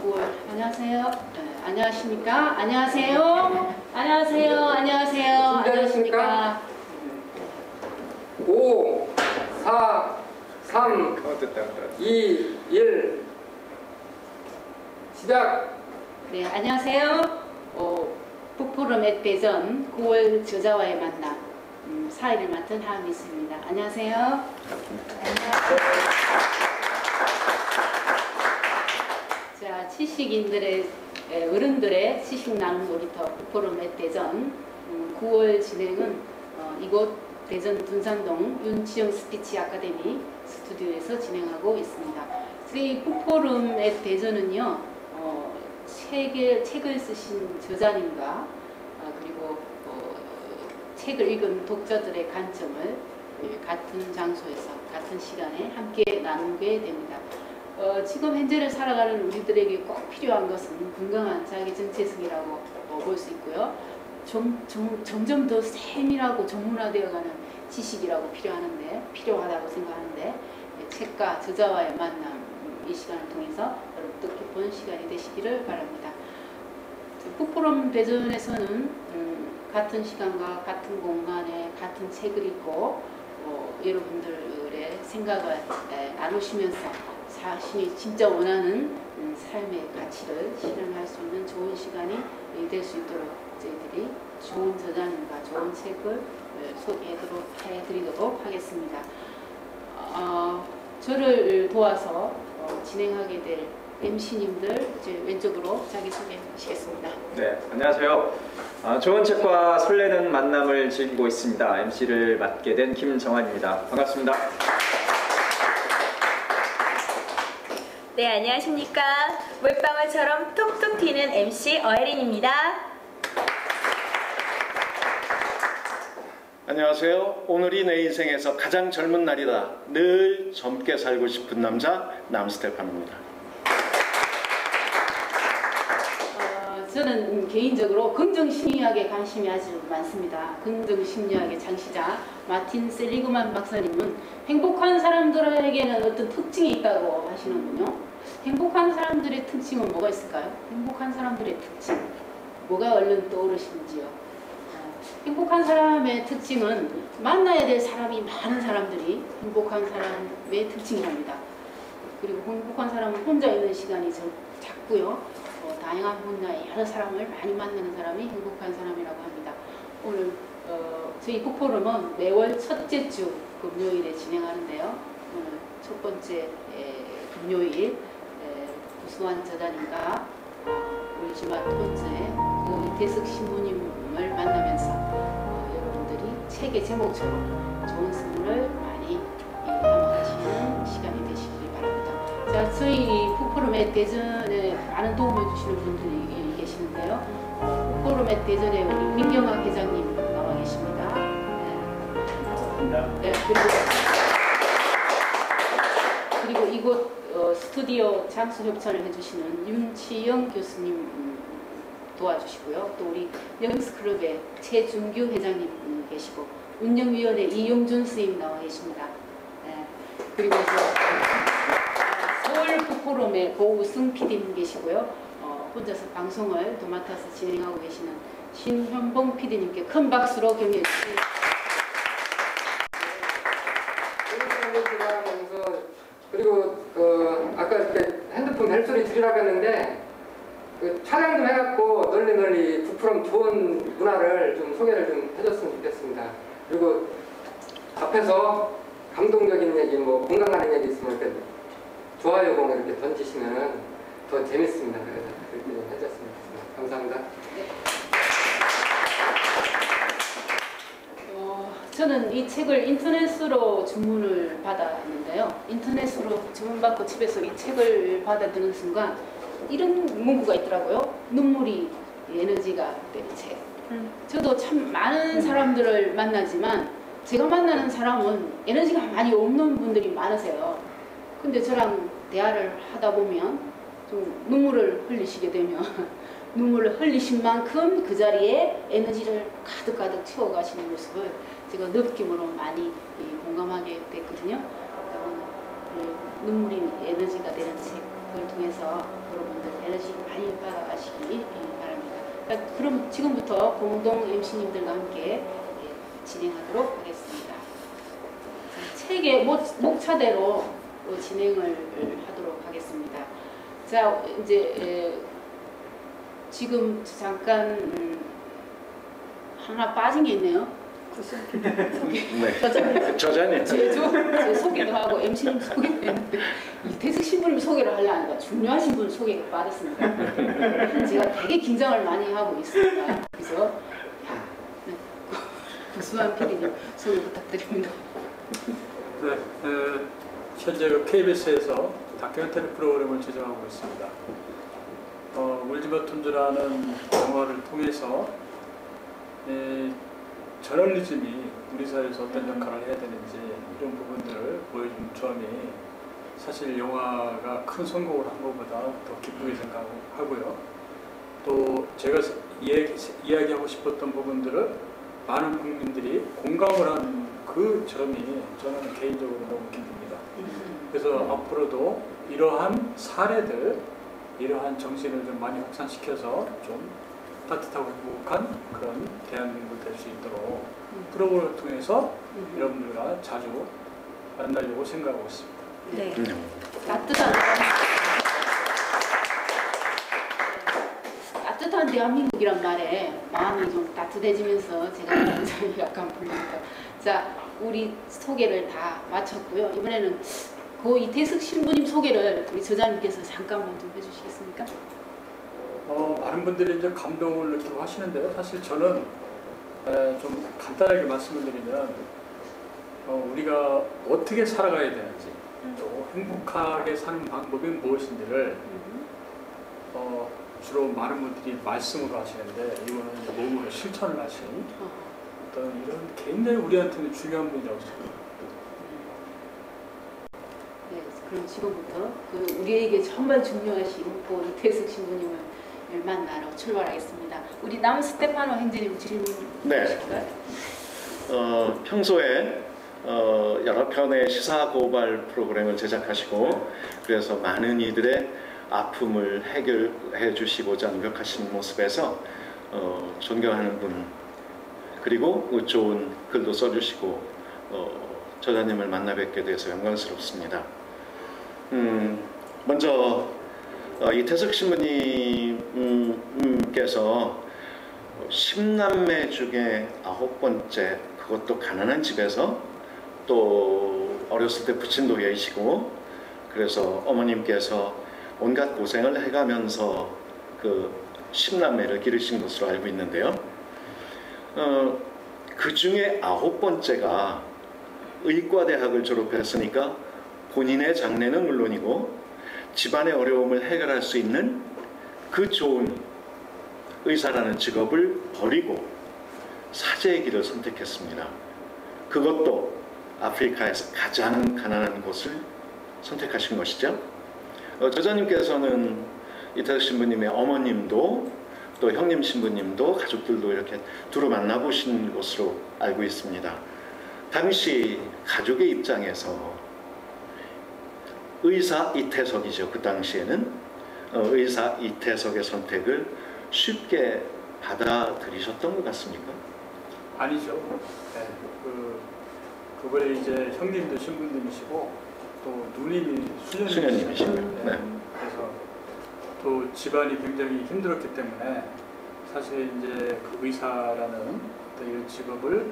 9월 안녕하세요. 안녕하십니까? 안녕하세요. 안녕하세요. 안녕하세요. 안녕하십니까? 5, 4, 3, 2, 1 시작! 네, 안녕하세요. 북포럼 앳 대전 9월 저자와의 만남 4일을 맡은 하미스입니다. 안녕하세요. 안녕하세요. 자, 지식인들의 어른들의 지식 나눔 놀이터 북포럼 앳 대전 9월 진행은 이곳 대전 둔산동 윤치영 스피치 아카데미 스튜디오에서 진행하고 있습니다. 저희 북포럼 앳 대전은요, 책을 쓰신 저자님과 그리고 책을 읽은 독자들의 관점을 같은 장소에서 같은 시간에 함께 나누게 됩니다. 지금 현재를 살아가는 우리들에게 꼭 필요한 것은 건강한 자기 정체성이라고 볼 수 있고요. 점점 더 세밀하고 전문화되어가는 지식이라고 필요하다고 생각하는데 책과 저자와의 만남 이 시간을 통해서 여러분 뜻깊은 시간이 되시기를 바랍니다. 북포럼 대전에서는 같은 시간과 같은 공간에 같은 책을 읽고 여러분들의 생각을 나누시면서 자신이 진짜 원하는 삶의 가치를 실현할 수 있는 좋은 시간이 될 수 있도록 저희들이 좋은 저자님과 좋은 책을 소개해드리도록 하겠습니다. 저를 도와서 진행하게 될 MC님들 왼쪽으로 자기소개 하시겠습니다. 네, 안녕하세요. 좋은 책과 설레는 만남을 즐기고 있습니다. MC를 맡게 된 김정환입니다. 반갑습니다. 네, 안녕하십니까. 물방울처럼 톡톡 튀는 MC 어혜린입니다. 안녕하세요. 오늘이 내 인생에서 가장 젊은 날이다. 늘 젊게 살고 싶은 남자 남스테판입니다. 저는 개인적으로 긍정심리학에 관심이 아주 많습니다. 긍정심리학의 창시자 마틴 셀리그만 박사님은 행복한 사람들에게는 어떤 특징이 있다고 하시는군요. 행복한 사람들의 특징은 뭐가 있을까요? 행복한 사람들의 특징, 뭐가 얼른 떠오르시는지요? 행복한 사람의 특징은 만나야 될 사람이 많은 사람들이 행복한 사람의 특징이랍니다. 그리고 행복한 사람은 혼자 있는 시간이 작고요. 다양한 분야의 여러 사람을 많이 만나는 사람이 행복한 사람이라고 합니다. 오늘 저희 북포럼은 매월 첫째 주 금요일에 진행하는데요. 오늘 첫 번째 금요일 구수한 저자님과 울지마 톤즈의 이태석 신부님을 만나면서 여러분들이 책의 제목처럼 좋은 선물을 많이 담아가시는 시간이 되시길 바랍니다. 자, 저희 북포럼 앳 대전에 많은 도움을 주시는 분들이 계시는데요. 북포럼 앳 대전에 우리 민경학 회장님 나와 계십니다. 네, 그리고 이곳 스튜디오 장소 협찬을 해주시는 윤치영 교수님 도와주시고요. 또 우리 영스클럽의 최준규 회장님 계시고 운영위원회 이용준 선생님 나와 계십니다. 네. 그리고 서울 북포럼의 고우승 PD님 계시고요. 혼자서 방송을 도맡아서 진행하고 계시는 신현봉 PD님께 큰 박수로 격려해 주십니다. 그리고 아까 이렇게 핸드폰 벨소리 줄이라고 했는데 촬영 좀 해갖고 널리 북포럼 좋은 문화를 좀 소개를 좀 해줬으면 좋겠습니다. 그리고 앞에서 감동적인 얘기, 공감하는 얘기 있으면 이렇게 좋아요 공 이렇게 던지시면은 더 재밌습니다. 그래서 그렇게 해줬으면 좋겠습니다. 감사합니다. 저는 이 책을 인터넷으로 주문을 받았는데요. 인터넷으로 주문받고 집에서 이 책을 받아드는 순간 이런 문구가 있더라고요. 눈물이 에너지가 되는 책. 저도 참 많은 사람들을 만나지만 제가 만나는 사람은 에너지가 많이 없는 분들이 많으세요. 근데 저랑 대화를 하다 보면 좀 눈물을 흘리시게 되면 눈물을 흘리신 만큼 그 자리에 에너지를 가득가득 채워가시는 모습을 제가 느낌으로 많이 공감하게 됐거든요. 눈물이 에너지가 되는 책을 통해서 여러분들 많이 받아가시기 바랍니다. 그럼 지금부터 공동 MC님들과 함께 진행하도록 하겠습니다. 책의 목차대로 진행을 하도록 하겠습니다. 자, 이제 지금 잠깐 하나 빠진 게 있네요. 네. 저자님. 제 소개도 하고 MC님 소개도 했는데 이태석 신부님 소개를 하려니까 중요하신 분 소개가 빠졌습니다. 제가 되게 긴장을 많이 하고 있습니다. 그래서 구수한 PD님 소개 부탁드립니다. 네, 현재 KBS에서 다큐멘터리 프로그램을 제작하고 있습니다. 울지버튼즈라는 영화를 통해서 저널리즘이 우리 사회에서 어떤 역할을 해야 되는지 이런 부분들을 보여준 점이 사실 영화가 큰 성공을 한 것보다 더 기쁘게 생각하고요. 또 제가 이야기하고 싶었던 부분들을 많은 국민들이 공감을 한 그 점이 저는 개인적으로 너무 기쁩니다. 그래서 앞으로도 이러한 사례들, 이러한 정신을 좀 많이 확산시켜서 좀 따뜻하고 행복한 그런 대한민국 될 수 있도록 프로그램을 통해서 여러분들과 자주 만나려고 생각하고 있습니다. 네. 따뜻한 대한민국이란 말에 마음이 좀 따뜻해지면서 제가 굉장히 약간 불립니다. 자, 우리 소개를 다 마쳤고요. 이번에는 고 이태석 신부님 소개를 우리 저자님께서 잠깐만 좀 해주시겠습니까? 많은 분들이 이제 감동을 느끼고 하시는데요. 사실 저는 좀 간단하게 말씀을 드리면 우리가 어떻게 살아가야 되는지 또 행복하게 사는 방법이 무엇인지를 주로 많은 분들이 말씀으로 하시는데 이거는 이제 몸으로 실천을 하시는 어떤 이런 굉장히 우리한테는 중요한 분이라고 생각합니다. 네, 그럼 지금부터 우리에게 정말 중요하신 고 이태석 신부님을 만나러 출발하겠습니다. 우리 남 스테파노 행제님 질문 주실까요? 평소에 여러 편의 시사 고발 프로그램을 제작하시고 그래서 많은 이들의 아픔을 해결해 주시고자 노력하시는 모습에서 존경하는 분 그리고 좋은 글도 써주시고 저자님을 만나 뵙게 돼서 영광스럽습니다. 먼저 이태석 신부님께서 10남매 중에 9번째 그것도 가난한 집에서 또 어렸을 때 부친도 계시고 그래서 어머님께서 온갖 고생을 해가면서 그 10남매를 기르신 것으로 알고 있는데요. 그 중에 9번째가 의과대학을 졸업했으니까 본인의 장래는 물론이고 집안의 어려움을 해결할 수 있는 그 좋은 의사라는 직업을 버리고 사제의 길을 선택했습니다. 그것도 아프리카에서 가장 가난한 곳을 선택하신 것이죠. 저자님께서는 이태석 신부님의 어머님도 또 형님 신부님도 가족들도 이렇게 두루 만나보신 것으로 알고 있습니다. 당시 가족의 입장에서 의사 이태석이죠. 그 당시에는 의사 이태석의 선택을 쉽게 받아들이셨던 것 같습니까? 아니죠. 네, 그분이 이제 형님도 신부님이시고 또 누님이 수녀님이시고 네. 그래서 또 집안이 굉장히 힘들었기 때문에 사실 이제 그 의사라는 이런 직업을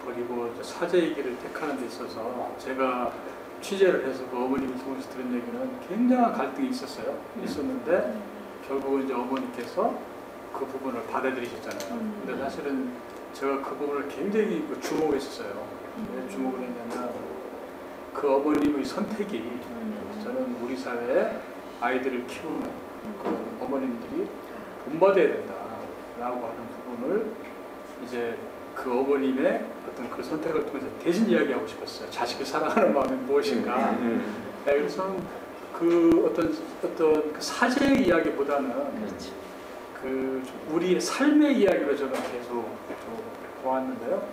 버리고 사제의 길을 택하는 데 있어서 제가 취재를 해서 그 어머님을 통해서 들은 얘기는 굉장한 갈등이 있었는데 결국은 이제 어머니께서 그 부분을 받아들이셨잖아요. 근데 사실은 제가 그 부분을 굉장히 주목했었어요. 왜 주목을 했냐면 그 어머님의 선택이 저는 우리 사회에 아이들을 키우는 그 어머님들이 본받아야 된다라고 하는 부분을 이제 그 어머님의 어떤 그 선택을 통해서 대신 이야기하고 싶었어요. 자식을 사랑하는 마음이 무엇인가. 네, 그래서 그 어떤 그 사제의 이야기보다는 그 우리의 삶의 이야기로 저는 계속 보았는데요.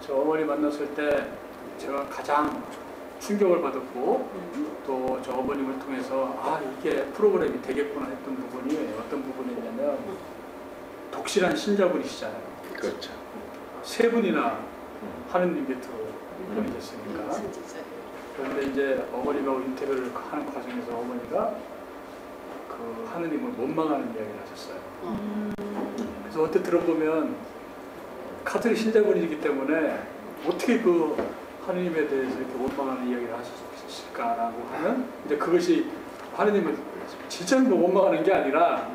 저 어머니 만났을 때 제가 가장 충격을 받았고 또 저 어머님을 통해서 아 이게 프로그램이 되겠구나 했던 부분이 어떤 부분이냐면 독실한 신자분이시잖아요. 그렇죠. 세 분이나 하느님 곁으로 보내셨으니까. 그런데 이제 어머님하고 인터뷰를 하는 과정에서 어머니가 그 하느님을 원망하는 이야기를 하셨어요. 그래서 어떻게 들어보면 카톨릭 신자분이기 때문에 어떻게 그 하느님에 대해서 이렇게 원망하는 이야기를 하셨을까라고 하면 이제 그것이 하느님을 진짜로 원망하는 게 아니라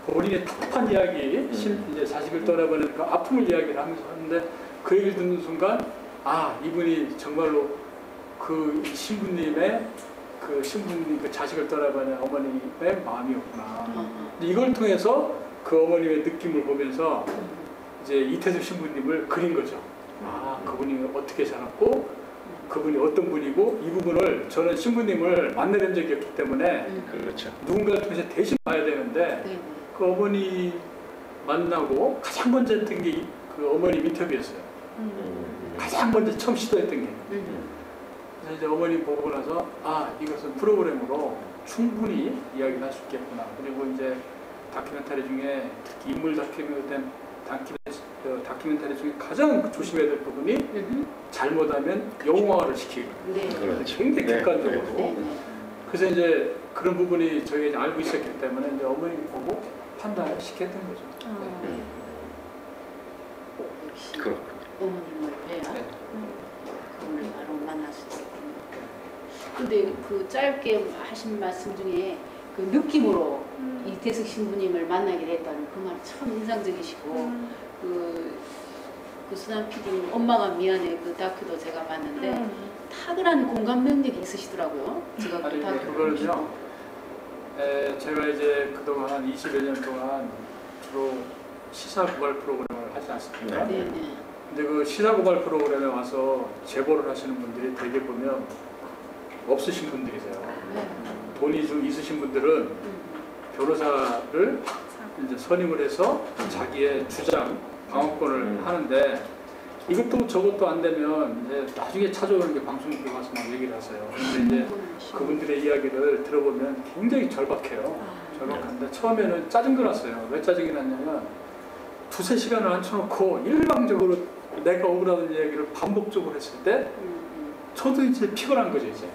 본인의 답답한 이야기, 이제 자식을 떠나보는 그 아픔을 이야기를 하면서 하는데 그 얘기를 듣는 순간 아 이분이 정말로 그 신부님의 그 자식을 떠나보는 어머님의 마음이었구나. 이걸 통해서 그 어머님의 느낌을 보면서 이제 이태수 신부님을 그린 거죠. 아 그분이 어떻게 살았고 그분이 어떤 분이고 이 부분을 저는 신부님을 만나본 적이 없기 때문에 그렇죠. 누군가를 통해서 대신 봐야 되는데 그 어머니 만나고 가장 먼저 했던 게 그 어머님 인터뷰였어요. 가장 먼저 처음 시도했던 게. 그래서 이제 어머님 보고 나서 아 이것은 프로그램으로 충분히 이야기를 할 수 있겠구나. 그리고 이제 다큐멘터리 중에 특히 인물 다큐멘터리 중에 가장 조심해야 될 부분이 잘못하면 영웅화를 시키고 그렇죠. 굉장히 네. 객관적으로. 그래서 이제 그런 부분이 저희가 알고 있었기 때문에 이제 어머님이 보고 판단을 시켰던 거죠. 그렇군요. 어머님을 뵈야 네. 그분을 바로 만날 수 있었군요. 근데 그 짧게 하신 말씀 중에 그 느낌으로 이태숙 신부님을 만나게 됐다는 그 말이 참 인상적이시고 그 수남 PD님 엄마가 미안해 그 다큐도 제가 봤는데 탁월한 공감 능력이 있으시더라고요. 제가 그 아니 다큐를 그거는요. 제가 이제 그동안 한 20여 년 동안 주로 시사 고발 프로그램을 하지 않습니까? 네네. 근데 그 시사 고발 프로그램에 와서 제보를 하시는 분들이 대개 보면 없으신 분들이세요. 돈이 좀 있으신 분들은 변호사를 이제 선임을 해서 자기의 주장, 방어권을 하는데 이것도 저것도 안 되면 이제 나중에 찾아오는 게 방송국에 와서 막 얘기를 하세요. 근데 이제 그분들의 이야기를 들어보면 굉장히 절박해요. 절박한데 처음에는 짜증도 났어요. 왜 짜증이 났냐면 두세 시간을 앉혀놓고 일방적으로 내가 억울하다는 이야기를 반복적으로 했을 때 저도 이제 피곤한 거죠 이제.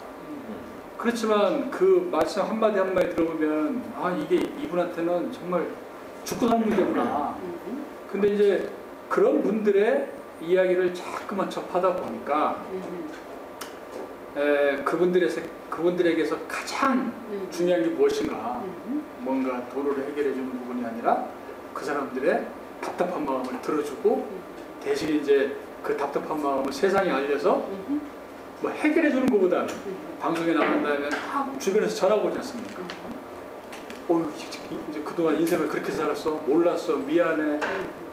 그렇지만 그 말씀 한마디 한마디 들어보면 아 이게 이분한테는 정말 죽고 사는 문제구나. 근데 이제 그런 분들의 이야기를 자꾸만 접하다 보니까 그분들에게서 가장 중요한 게 무엇인가, 뭔가 도로를 해결해 주는 부분이 아니라 그 사람들의 답답한 마음을 들어주고 대신 이제 그 답답한 마음을 세상에 알려서 뭐 해결해 주는 것보다는 방송에 나간 다음에 막 주변에서 전화가 오지 않습니까? 이제 그동안 인생을 그렇게 살았어, 몰랐어, 미안해,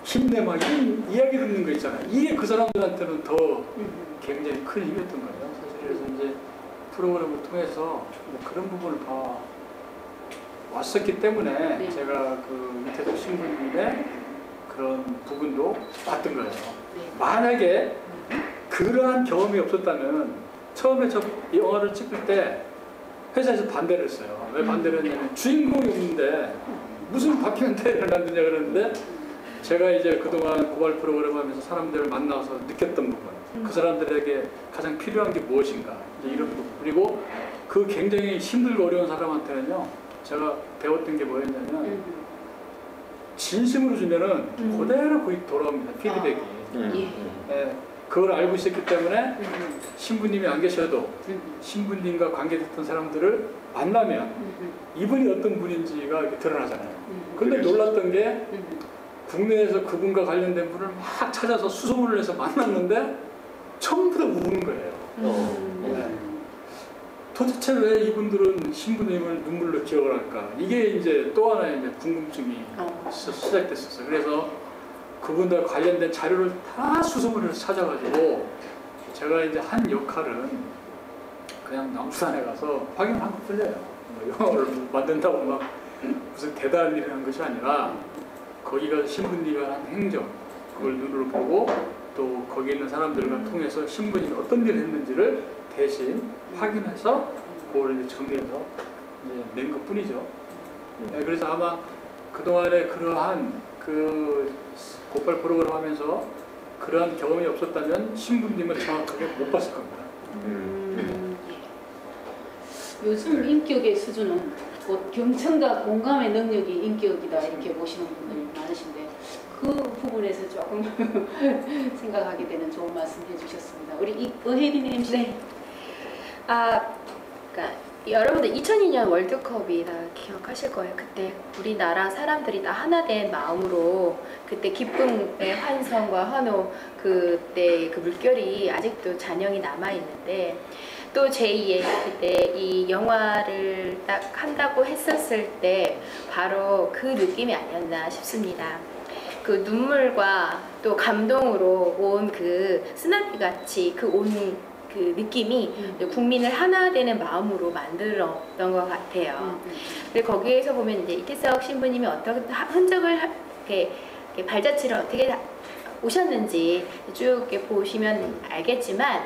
힘내, 막 이런 이야기 듣는 거 있잖아요. 이게 그 사람들한테는 더 굉장히 큰 힘이었던 거예요. 사실 그래서 이제 프로그램을 통해서 뭐 그런 부분을 봐 왔었기 때문에 네. 제가 그 이태숙 신부님의 그런 부분도 봤던 거예요. 네. 만약에 그러한 경험이 없었다면 처음에 저 영화를 찍을 때 회사에서 반대를 했어요. 왜 반대를 했냐면 주인공이 없는데 무슨 다큐멘터리를 만드냐 그러는데 제가 이제 그동안 고발 프로그램 하면서 사람들을 만나서 느꼈던 부분, 그 사람들에게 가장 필요한 게 무엇인가, 이제 이런 부분. 그리고 그 굉장히 힘들고 어려운 사람한테는요, 제가 배웠던 게 뭐였냐면 진심으로 주면은 그대로 거의 돌아옵니다. 피드백이. 예, 그걸 알고 있었기 때문에 신부님이 안 계셔도 신부님과 관계됐던 사람들을 만나면 이분이 어떤 분인지가 이렇게 드러나잖아요. 근데 놀랐던 게 국내에서 그분과 관련된 분을 막 찾아서 수소문을 해서 만났는데 전부 다 우는 거예요. 네. 도대체 왜 이분들은 신부님을 눈물로 기억을 할까? 이게 이제 또 하나의 이제 궁금증이 시작됐었어요. 그래서 그분들 관련된 자료를 다 수소문을 해서 찾아가지고 제가 이제 한 역할은 그냥 남수단에 가서 확인한 것뿐이에요. 영화를 만든다고 막 무슨 대단한 일을 한 것이 아니라 거기 가서 신부님이 한 행정 그걸 눈으로 보고 또 거기 있는 사람들과 통해서 신부님이 어떤 일을 했는지를 대신 확인해서 그걸 이제 정리해서 이제 낸 것뿐이죠. 네, 그래서 아마 그동안에 그러한 그 고발 프로그램 하면서 그러한 경험이 없었다면 신부님은 정확하게 못 봤을 겁니다. 요즘 인격의 수준은 곧 경청과 공감의 능력이 인격이다 이렇게 보시는 분들이 많으신데 그 부분에서 조금 생각하게 되는 좋은 말씀 해주셨습니다. 우리 의혜린 MC. 네. 그러니까 여러분들 2002년 월드컵이 다 기억하실 거예요. 그때 우리나라 사람들이 다 하나 된 마음으로 그때 기쁨의 환성과 환호 그때 그 물결이 아직도 잔영이 남아 있는데 또 제2의 그때 이 영화를 딱 한다고 했었을 때 바로 그 느낌이 아니었나 싶습니다. 그 눈물과 또 감동으로 온 그 쓰나미 같이 그 온 그 느낌이 국민을 하나 되는 마음으로 만들었던 것 같아요. 그리고 거기에서 보면 이제 이태석 신부님이 어떤 흔적을 이렇게 발자취를 어떻게 오셨는지 쭉 이렇게 보시면 알겠지만,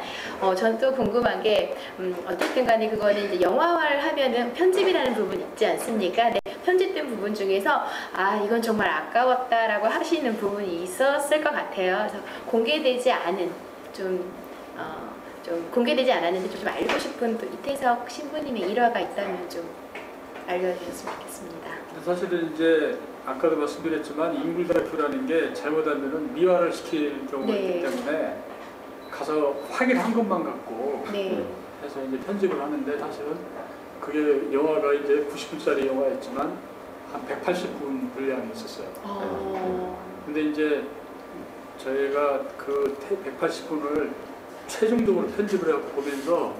전 또 궁금한 게, 어쨌든 간에 그거는 이제 영화화를 하면은 편집이라는 부분이 있지 않습니까? 네, 편집된 부분 중에서, 이건 정말 아까웠다라고 하시는 부분이 있었을 것 같아요. 그래서 공개되지 않은, 좀 공개되지 않았는데 좀 알고 싶은 또 이태석 신부님의 일화가 있다면 좀 알려주셨으면 좋겠습니다. 사실은 이제 아까도 말씀드렸지만 인물 다큐라는 게 잘못하면은 미화를 시킬 경우가 있기 때문에 가서 확인한 것만 갖고 해서 이제 편집을 하는데 사실은 그게 영화가 이제 90분짜리 영화였지만 한 180분 분량이 있었어요. 근데 이제 저희가 그 180분을 최종적으로 편집을 하고 보면서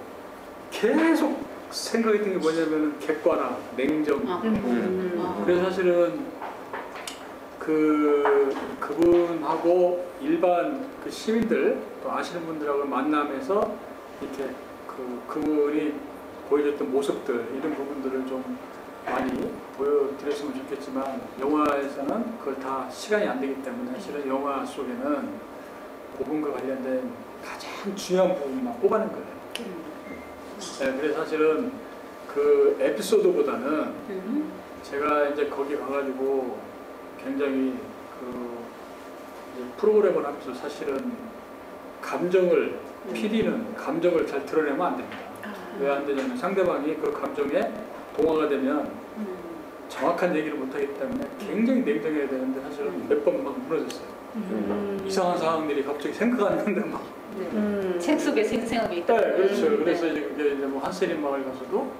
계속 생각했던 게 뭐냐면은 객관화, 냉정. 그래서 사실은 그분하고 일반 그 시민들 또 아시는 분들하고 만나면서 이렇게 그분이 보여줬던 모습들 이런 부분들을 좀 많이 보여드렸으면 좋겠지만 영화에서는 그걸 다 시간이 안 되기 때문에 사실은 영화 속에는 그분과 관련된 가장 중요한 부분만 뽑아낸 거예요. 네, 그래서 사실은 그 에피소드보다는 제가 이제 거기 가가지고 굉장히 프로그램을 하면서 사실은 감정을 PD는 감정을 잘 드러내면 안 됩니다. 왜 안 되냐면 상대방이 그 감정에 동화가 되면 정확한 얘기를 못하기 때문에 굉장히 냉정해야 되는데 사실은 몇 번 막 무너졌어요. 이상한 상황들이 갑자기 생각 안 나는데 막 책 속에 생생하게 있다. 네, 그렇죠. 그래서 이제 뭐 한세린 마을 가서도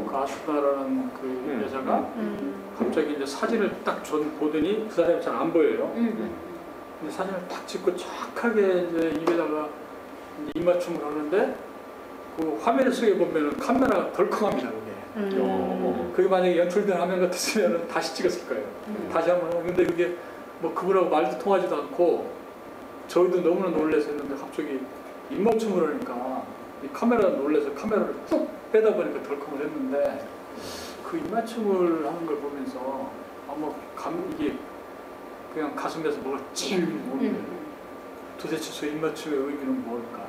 그 아수나라는 그 여자가 갑자기 이제 사진을 딱 보더니 그 사람이 잘 안 보여요. 근데 사진을 딱 찍고 착하게 이제 입에다가 이제 입맞춤을 하는데 그 화면 속에 보면은 카메라가 덜컹합니다. 그게 만약에 연출된 화면 같았으면 다시 찍었을 거예요. 다시 한번 하면 근데 그게 뭐 그분하고 말도 통하지도 않고 저희도 너무나 놀라서 했는데 갑자기 입맞춤을 하니까 이 카메라가 놀라서 카메라를 뚝 빼다 보니까 덜컹을 했는데 그 입맞춤을 하는 걸 보면서 이게 그냥 가슴에서 뭐가 찡 오는 거예요. 도대체 저 입맞춤의 의미는 뭘까?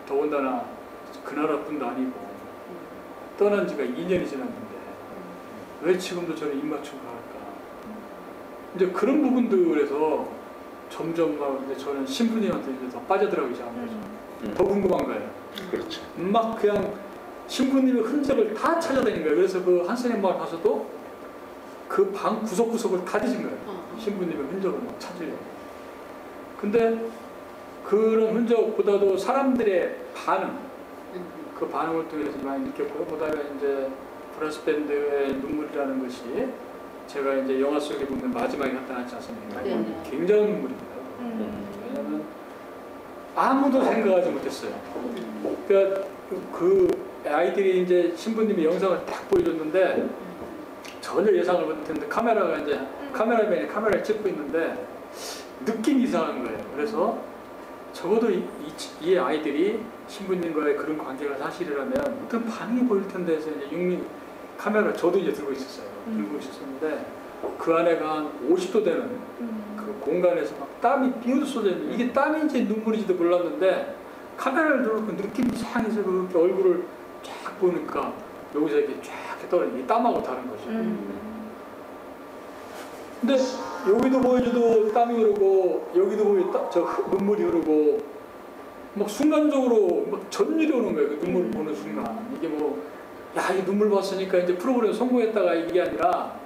더군다나 그 나라뿐도 아니고 떠난 지가 2년이 지났는데 왜 지금도 저는 입맞춤을 할까? 이제 그런 부분들에서 점점 막 이제 저는 신부님한테 이제 더 빠져들어가기 시작한 거죠. 더 궁금한 거예요. 그렇죠. 막 그냥 신부님의 흔적을 다 찾아다닌 거예요. 그래서 그 한선의 마을 가서도 그 방 구석구석을 다 뒤진 거예요. 신부님의 흔적을 막 찾으려고. 근데 그런 흔적보다도 사람들의 반응, 그 반응을 통해서 많이 느꼈고요. 그다음에 이제 브라스 밴드의 눈물이라는 것이 제가 이제 영화 속에 보면 마지막에 나타나지 않습니까? 굉장한 눈물입니다. 왜냐하면 아무도 생각하지 못했어요. 그러니까 그 아이들이 이제 신부님이 영상을 딱 보여줬는데 전혀 예상을 못했는데 카메라가 이제 카메라맨이 카메라를 찍고 있는데 느낌이 이상한 거예요. 그래서 적어도 이 아이들이 신부님과의 그런 관계가 사실이라면 어떤 반응이 보일 텐데 해서 이제 카메라 저도 이제 들고 있었어요. 들고 있었는데 그 안에가 한 50도 되는 그 공간에서 막 땀이 삐어도 쏟아져 있는데 이게 땀인지 눈물인지도 몰랐는데 카메라를 들고 느낌이 이상해서 그렇게 얼굴을 쫙 보니까 여기서 이렇게 쫙 떨어지는 땀하고 다른 거죠. 근데 여기도 보여줘도 땀이 흐르고 여기도 보여 눈물이 흐르고 막 순간적으로 막 전율이 오는 거예요. 그 눈물을 보는 순간 이게 뭐 야 이 눈물 봤으니까 이제 프로그램 성공했다가 이게 아니라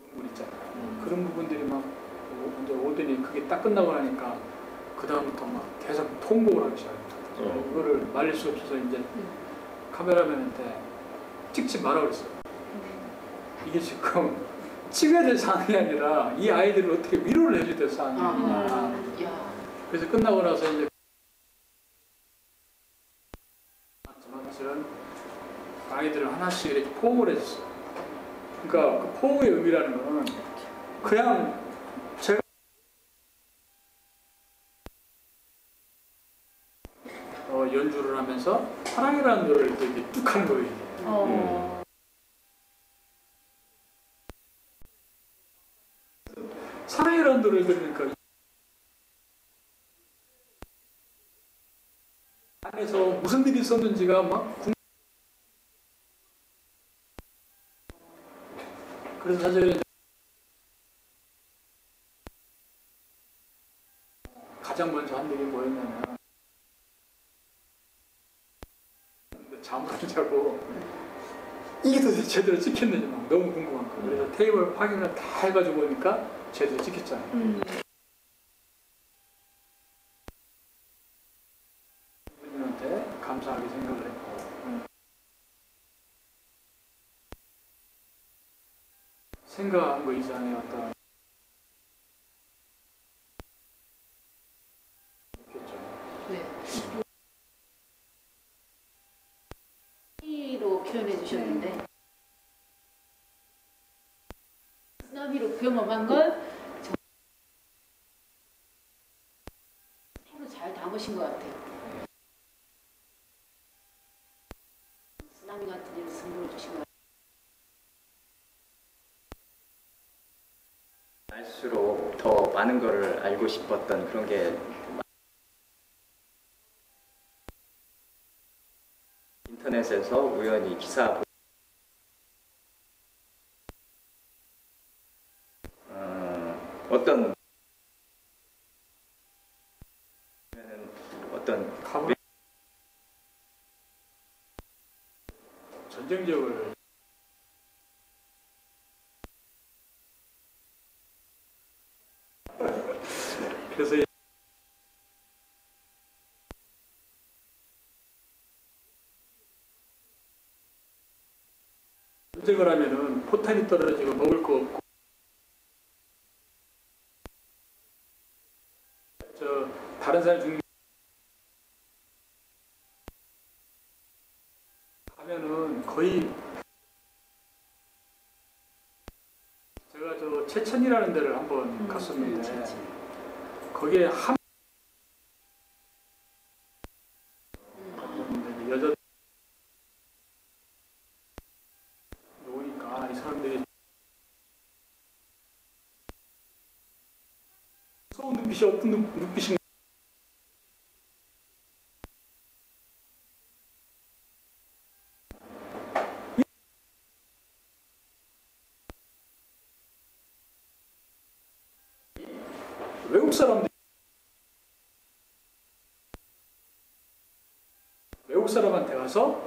눈물 있잖아요. 그런 부분들이 막 이제 오더니 그게 딱 끝나고 나니까 그 다음부터 막 계속 통곡을 하기 시작합니다. 그거를 말릴 수 없어서 이제 카메라맨한테 찍지 마라 그랬어요. 이게 지금 찍어야 될 상황이 아니라 이 아이들을 어떻게 위로를 해줘야 될 상황이냐. 그래서 끝나고 나서 이제 사실은 아이들을 하나씩 이렇게 포옹을 해줬어요. 그러니까 그 포옹의 의미라는 거는 그냥 제가 연주를 하면서 사랑이라는 노래를 이렇게 쭉 하는 거예요. 사랑이라는 노래를 들으니까 안에서 무슨 일이 있었는지가 막 그래서 사실은 가장 먼저 한 얘기 뭐였냐면 잠을 안 자고 이게 도대체 제대로 찍혔는지 막 너무 궁금한 거예요. 그래서 테이블 확인을 다 해가지고 보니까 제대로 찍혔잖아요. 부모님한테 감사하게 생각을 했고 생각한 거 이상의 어떤 로 표현해 주셨는데 쓰나미로 경험한 걸 서로 잘 담으신 것 같아요. 쓰나미 같은 일을 선물해 주신 것 같아요. 알수록 더 많은 거를 알고 싶었던 그런 게 인터넷에서 우연히 기사 어떤 전쟁 지역을 그래서 전쟁을 하면은 포탄이 떨어지고 먹을 거 없고 다른 사람 죽는 가면은 거의 제가 체천이라는 데를 한번 갔었는데 거기에 여자 오니까 이 사람들이 무서운 눈빛이 어떤 눈빛인가 외국 사람한테 가서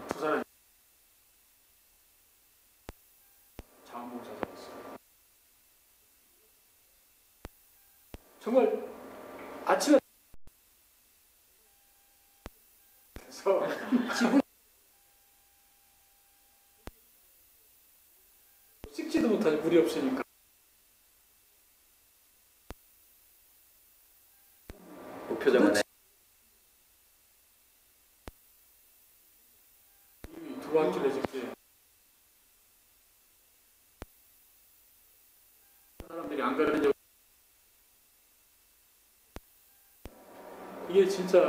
두 사람이 자원봉사자였어요. 정말 아침에 그래서 찍지도 못하지 물이 없으니까 목표정은 두 바퀴를 찍지 사람들이 안 가는 역 이게 진짜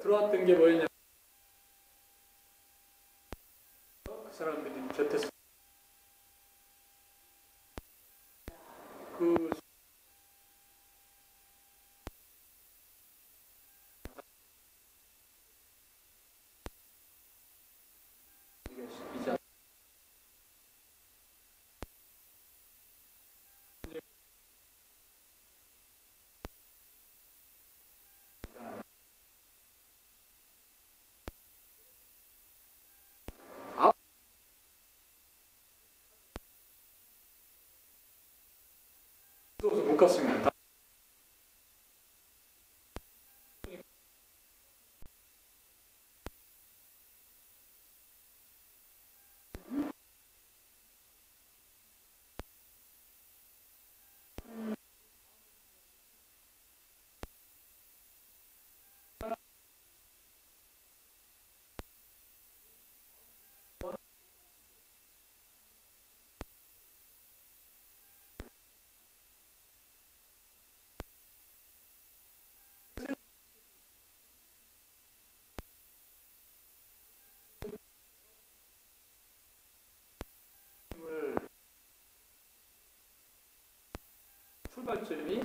들어왔던 게 뭐였냐 곁에서 그 이제 못 갔습니다. 출발점이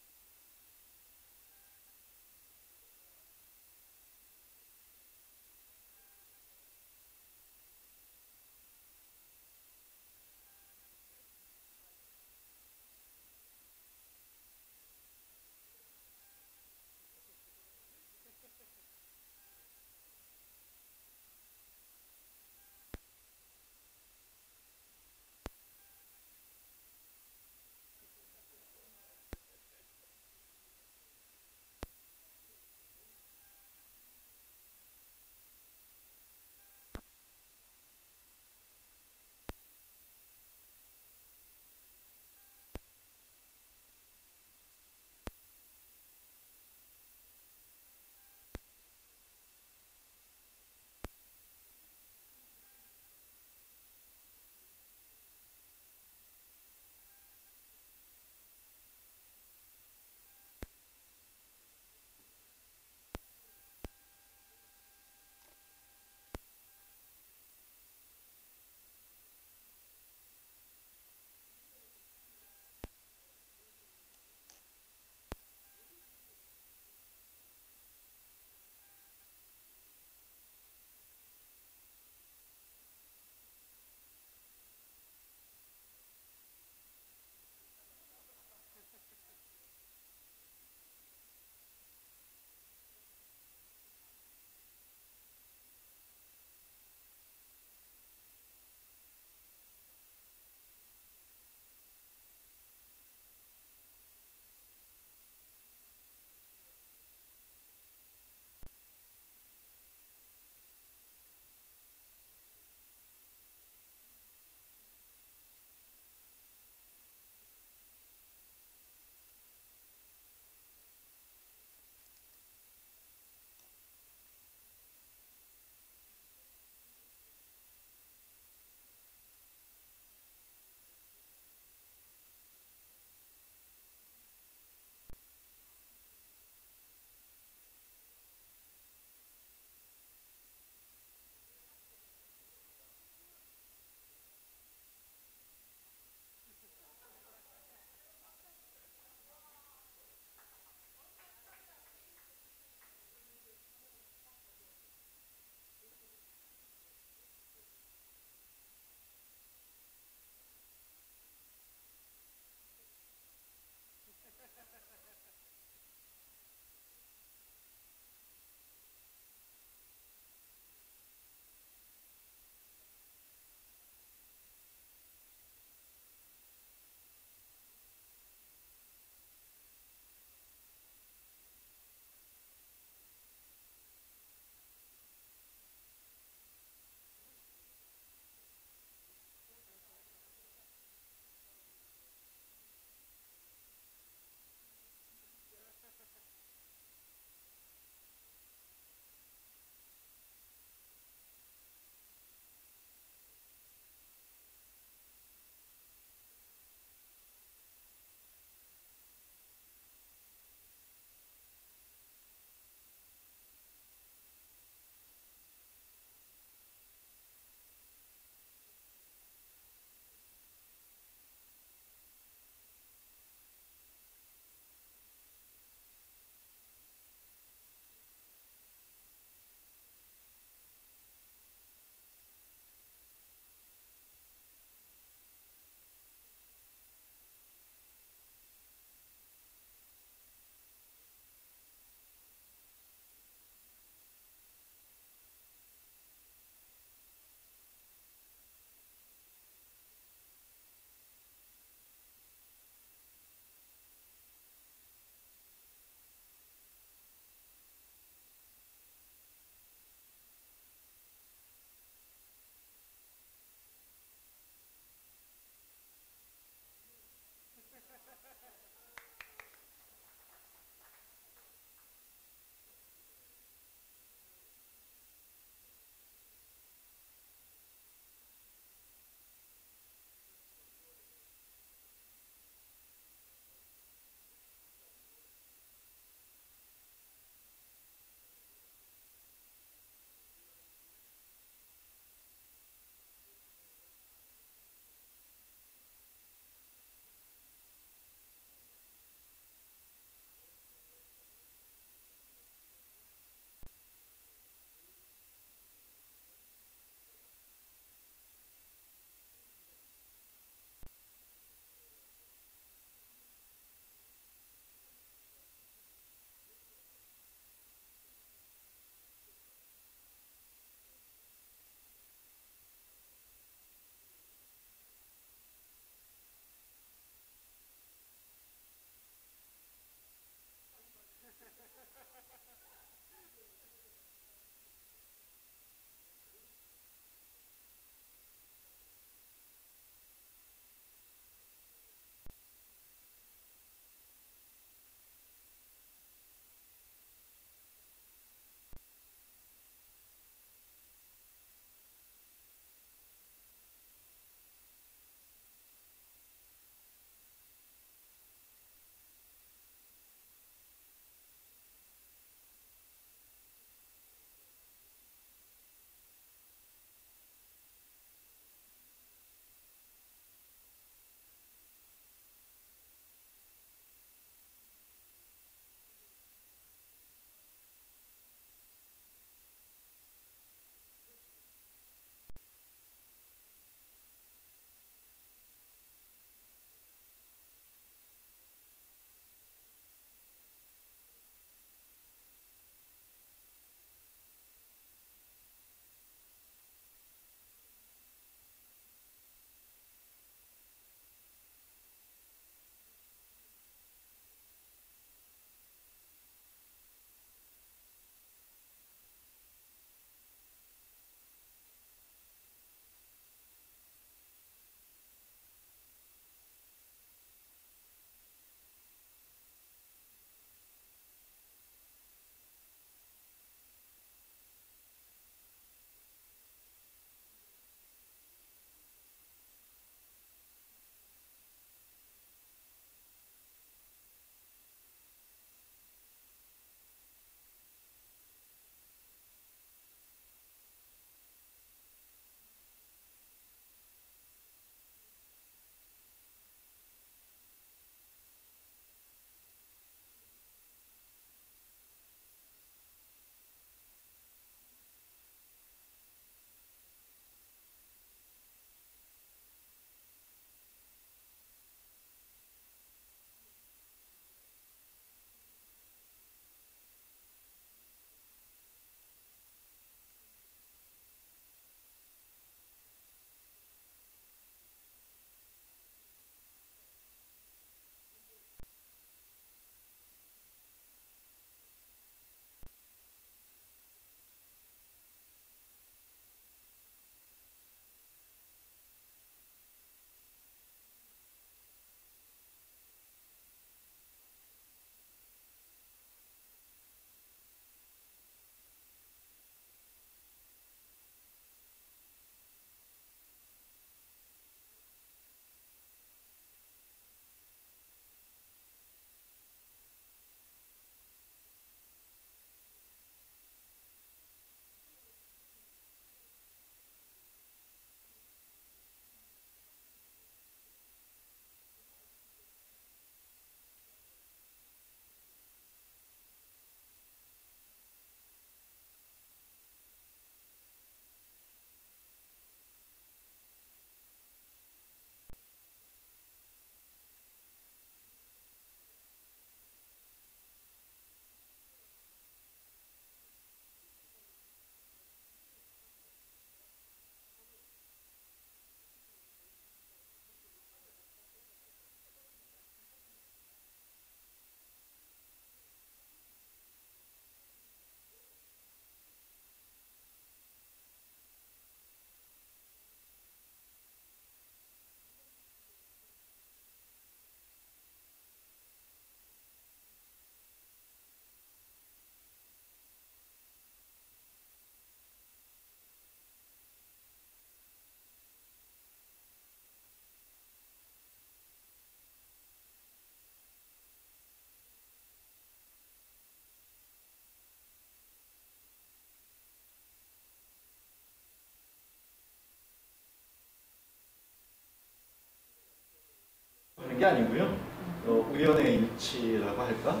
게 아니고요. 우연의 일치라고 할까?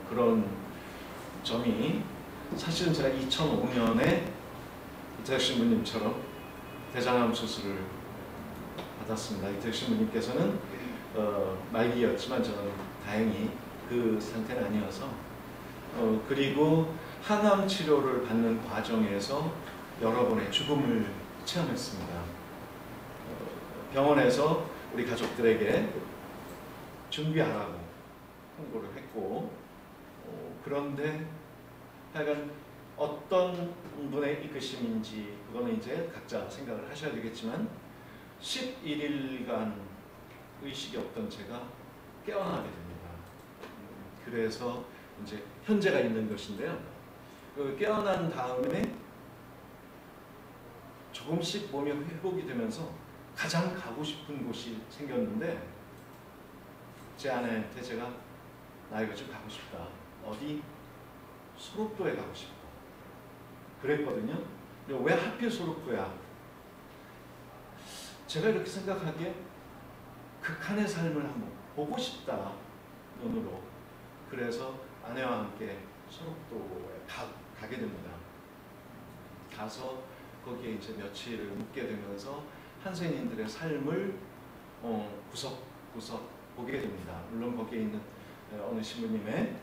그런 점이 사실은 제가 2005년에 이태혁 신부님처럼 대장암 수술을 받았습니다. 이태혁 신부님께서는 말기였지만 저는 다행히 그 상태는 아니어서 그리고 항암 치료를 받는 과정에서 여러 번의 죽음을 체험했습니다. 병원에서 우리 가족들에게 준비하라고 홍보를 했고 그런데 하여간 어떤 분의 이끄심인지 그거는 이제 각자 생각을 하셔야 되겠지만 11일간 의식이 없던 제가 깨어나게 됩니다. 그래서 이제 현재가 있는 것인데요. 그 깨어난 다음에 조금씩 몸이 회복이 되면서 가장 가고 싶은 곳이 생겼는데 제 아내한테 제가 나 이거 좀 가고 싶다. 어디? 소록도에 가고 싶다. 그랬거든요. 근데 왜 하필 소록도야? 제가 이렇게 생각하기에 극한의 삶을 한번 보고 싶다. 눈으로. 그래서 아내와 함께 소록도에 가게 됩니다. 가서 거기에 이제 며칠을 묵게 되면서 한센인들의 삶을 구석구석 보게 됩니다. 물론 거기에 있는 어느 신부님의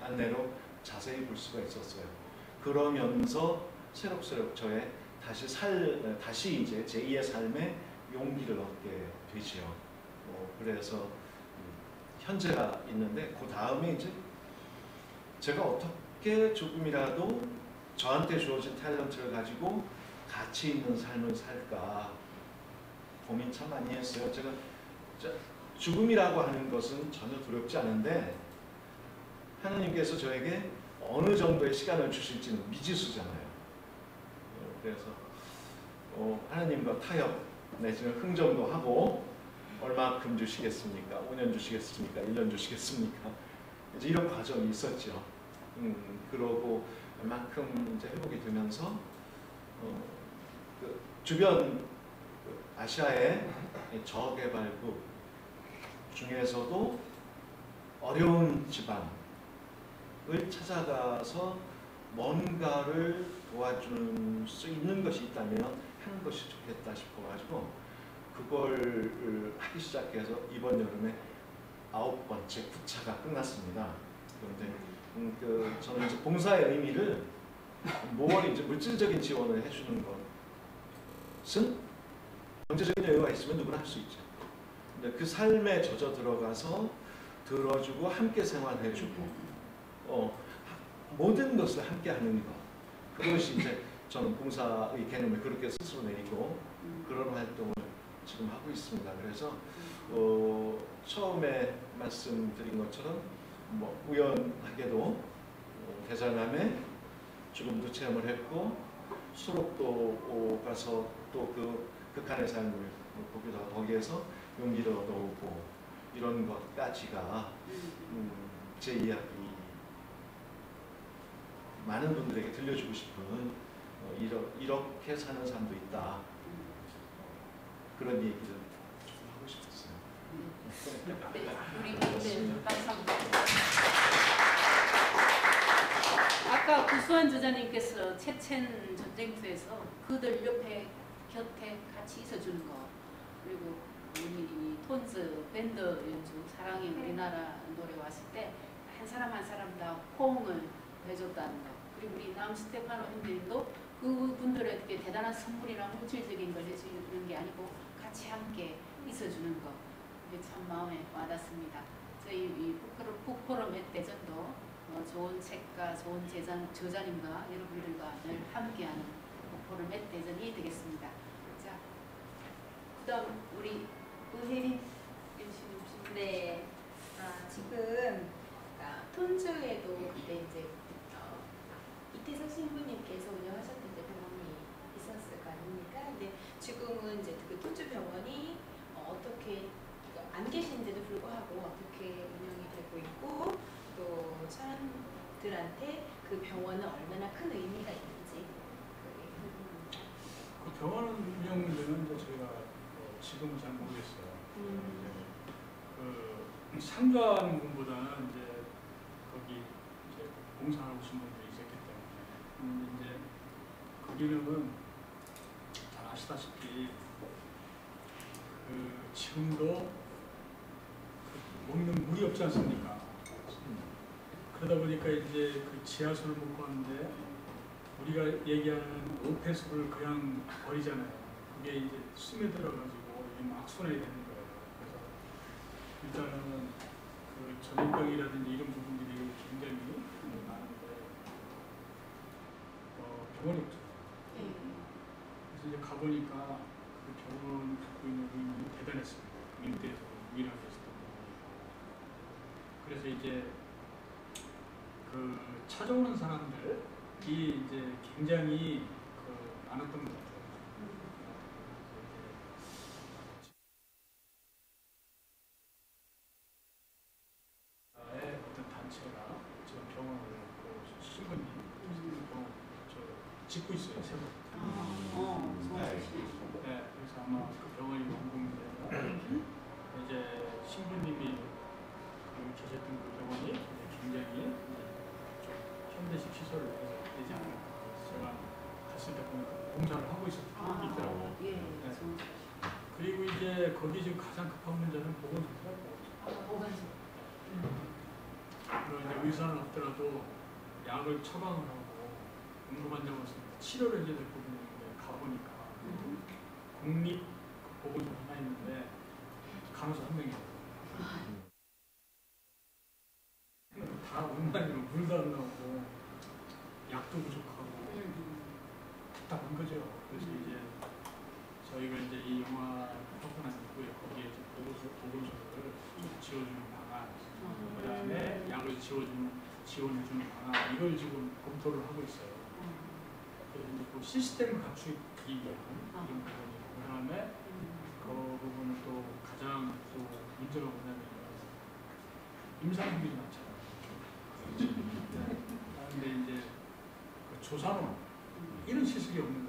안내로 자세히 볼 수가 있었어요. 그러면서 새록새록 저의 다시 이제 제2의 삶의 용기를 얻게 되지요. 그래서 현재가 있는데 그 다음에 이제 제가 어떻게 조금이라도 저한테 주어진 탤런트를 가지고 가치 있는 삶을 살까 고민 참 많이 했어요. 제가 죽음이라고 하는 것은 전혀 두렵지 않은데 하나님께서 저에게 어느 정도의 시간을 주실지는 미지수잖아요. 그래서 하나님과 타협 내지는 흥정도 하고 얼마큼 주시겠습니까? 5년 주시겠습니까? 1년 주시겠습니까? 이제 이런 과정이 있었죠. 그러고 얼마큼 이제 회복이 되면서 그 주변 아시아의 저개발국 중에서도 어려운 지방을 찾아가서 뭔가를 도와줄 수 있는 것이 있다면 하는 것이 좋겠다 싶어가지고 그걸 하기 시작해서 이번 여름에 9번째 9차가 끝났습니다. 그런데 저는 이제 봉사의 의미를 뭘 이제 물질적인 지원을 해주는 것은 경제적인 여유가 있으면 누구나 할 수 있죠. 근데 그 삶에 젖어 들어가서 들어주고 함께 생활해주고 모든 것을 함께 하는 것 그것이 이제 저는 봉사의 개념을 그렇게 스스로 내리고 그런 활동을 지금 하고 있습니다. 그래서 처음에 말씀드린 것처럼 우연하게도 대장암에 죽음도 체험을 했고 수록도 가서 또 그 극한의 삶을 보기도 하고 거기에서 용기를 얻어오고 이런 것까지가 제 이야기 많은 분들에게 들려주고 싶은 이렇게 사는 삶도 있다 그런 얘기를 좀 하고 싶었어요. 우리 박수 한번. 아까 구수한 저자님께서 체첸 전쟁터에서 그들 곁에 같이 있어주는 거 그리고 우리 톤즈 밴드 연주 사랑의 우리나라 노래 왔을 때 한 사람 한 사람 다 호응을 해줬다는 거 그리고 우리 남스테파노 형님도 그분들에게 대단한 선물이나 물질적인 걸 해주는 게 아니고 같이 함께 있어주는 거 이게 참 마음에 와닿습니다. 저희 이 북포럼 대전도 좋은 책과 좋은 저자님과 여러분들과 늘 함께하는 북포럼 대전이 되겠습니다. 자, 그다음 우리 은혜린 연수님. 네, 지금 톤즈에도 그때 이제 이태석 신부님께서 운영하셨던 병원이 있었을 거 아닙니까? 근데 지금은 이제 그 톤즈 병원이 어떻게 안 계신데도 불구하고 어떻게 운영이 되고 있고 또 사람들한테 그 병원은 얼마나 큰 의미가 있는지 그 병원 운영되는 저희가 지금은 잘 모르겠어요. 그 상주하는분보다는 이제 거기 이제 봉사하러 오신 분들이 있었기 때문에 이제 거기는 잘 아시다시피 그 지금도 그 먹는 물이 없지 않습니까? 그러다 보니까 이제 그 지하수를 못 가는데 우리가 얘기하는 오폐수를 그냥 버리잖아요. 그게 이제 숨에 들어가지고 이게 막 손해야 되는 거예요. 그래서 일단은 그 전염병이라든지 이런 부분들이 굉장히 많은데 병원이 없죠. 그래서 이제 가보니까 그 병원 갖고 있는 의미는 대단했습니다. 민대에서 유일하게 했었던 병원이고. 그래서 이제 그 찾아오는 사람들이 이제 굉장히 그 많았던 것 같아요. 어떤 단체가 지금 병원을 그 신부님 짓고 있어요. 새로. 네, 그래서 아마 그 병원이 완공되면 이제 신부님이 계셨던 그 병원이 굉장히 좀 현대식 시설을 해서 되지 않을까. 제가 갔을 때 보니까 공사를 하고 있더라고요. 예. 네. 그리고 이제 거기 지금 가장 급한 문제는 보건소더라고요. 보건소. 그리고 이제 의사는 없더라도 약을 처방을 하고 응급환자가 왔을 때 치료를 해줘야 될 부분인데 가보니까 국립 보건소 하나 있는데 간호사 한 명이에요. 다 엉망이로 물도 안 나오고 약도 부족하고 답답한 거죠. 그래서 이제 저희가 이제 이 영화 하고 난 이후에 거기에 이제 보건소를 지어주는 방안, 그다음에 약을 지원해주는 방안 이걸 지금 검토를 하고 있어요. 그래서 이제 그 시스템을 갖추기 위한 이런 부분이고, 그다음에 그 부분은 또 가장 또 문제가 뭐냐면 임산부들이 많잖아요. 그런데 이제 그 조산업 이런 시설이 없는